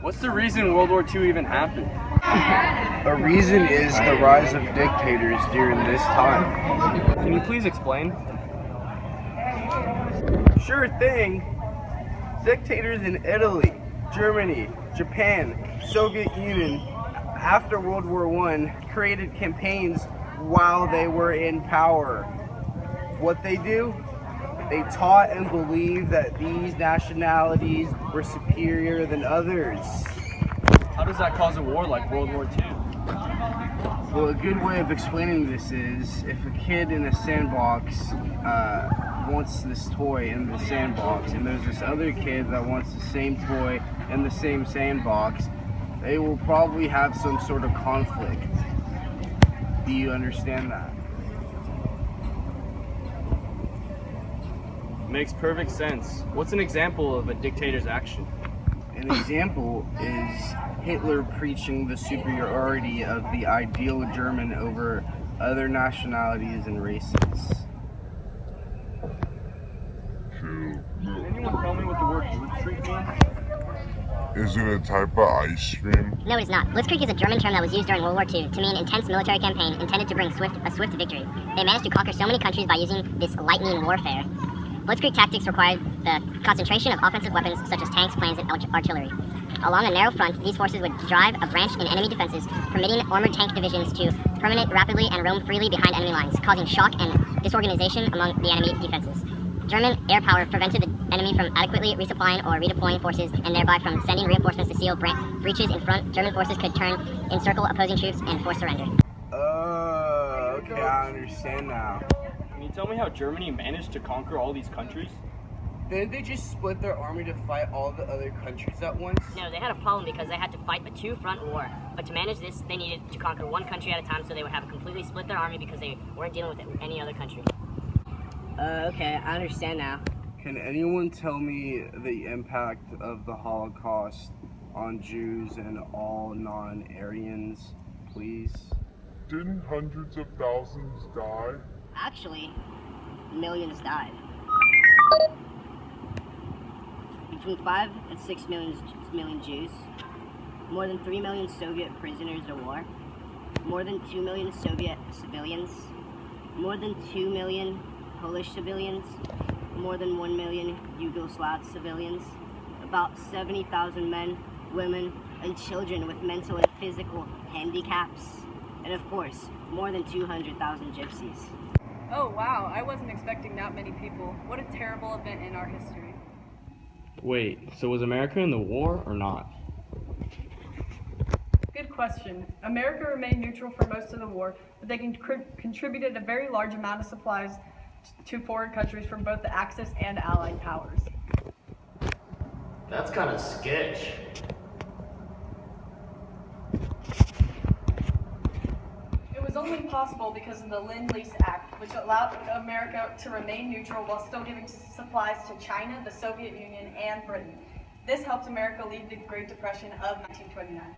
What's the reason World War II even happened? A reason is the rise of dictators during this time. Can you please explain? Sure thing. Dictators in Italy, Germany, Japan, Soviet Union, after World War I, created campaigns while they were in power. What they do? They taught and believed that these nationalities were superior than others. How does that cause a war like World War II? Well, a good way of explaining this is if a kid in a sandbox wants this toy in the sandbox and there's this other kid that wants the same toy in the same sandbox, they will probably have some sort of conflict. Do you understand that? Makes perfect sense. What's an example of a dictator's action? An example is Hitler preaching the superiority of the ideal German over other nationalities and races. Can anyone tell me what the word Blitzkrieg means? Is it a type of ice cream? No, it is not. Blitzkrieg is a German term that was used during World War II to mean intense military campaign intended to bring a swift victory. They managed to conquer so many countries by using this lightning warfare. Blitzkrieg tactics required the concentration of offensive weapons such as tanks, planes, and artillery. Along a narrow front, these forces would drive a branch in enemy defenses, permitting armored tank divisions to permeate rapidly and roam freely behind enemy lines, causing shock and disorganization among the enemy defenses. German air power prevented the enemy from adequately resupplying or redeploying forces, and thereby from sending reinforcements to seal breaches in front. German forces could turn, encircle opposing troops, and force surrender. Okay, I understand now. Can you tell me how Germany managed to conquer all these countries? Didn't they just split their army to fight all the other countries at once? No, they had a problem because they had to fight a two-front war. But to manage this, they needed to conquer one country at a time, so they would have completely split their army because they weren't dealing with any other country. Okay, I understand now. Can anyone tell me the impact of the Holocaust on Jews and all non-Aryans, please? Didn't hundreds of thousands die? Actually, millions died. Between 5 and 6 million Jews, more than 3 million Soviet prisoners of war, more than 2 million Soviet civilians, more than 2 million Polish civilians, more than 1 million Yugoslav civilians, about 70,000 men, women, and children with mental and physical handicaps, and of course, more than 200,000 gypsies. Oh wow, I wasn't expecting that many people. What a terrible event in our history. Wait, so was America in the war or not? Good question. America remained neutral for most of the war, but they contributed a very large amount of supplies to foreign countries from both the Axis and Allied powers. That's kind of sketch. It was only possible because of the Lend-Lease Act, which allowed America to remain neutral while still giving supplies to China, the Soviet Union, and Britain. This helped America lead the Great Depression of 1929.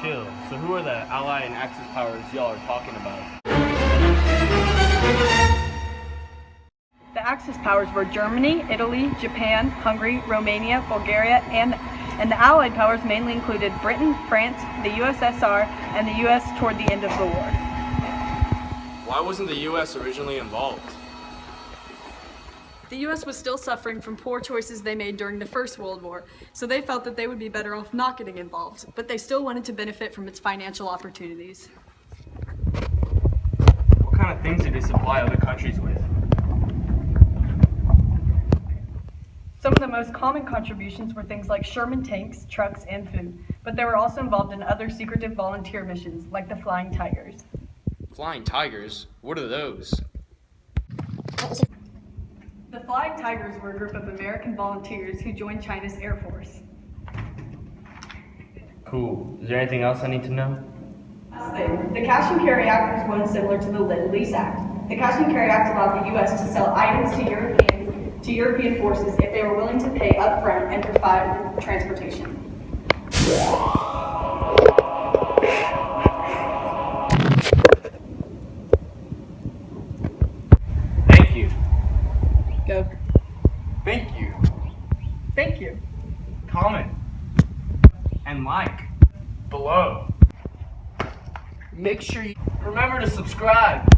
Chill. So who are the Allied and Axis powers y'all are talking about? The Axis powers were Germany, Italy, Japan, Hungary, Romania, Bulgaria, and the Allied powers mainly included Britain, France, the USSR, and the US toward the end of the war. Why wasn't the US originally involved? The US was still suffering from poor choices they made during the First World War, so they felt that they would be better off not getting involved, but they still wanted to benefit from its financial opportunities. What kind of things did they supply other countries with? Some of the most common contributions were things like Sherman tanks, trucks, and food, but they were also involved in other secretive volunteer missions, like the Flying Tigers. Flying Tigers? What are those? The Flying Tigers were a group of American volunteers who joined China's Air Force. Cool. Is there anything else I need to know? Last thing, the Cash and Carry Act was one similar to the Lend-Lease Act. The Cash and Carry Act allowed the U.S. to sell items to European forces if they were willing to pay up front and provide transportation. Thank you. Thank you. Comment and like below. Make sure you remember to subscribe.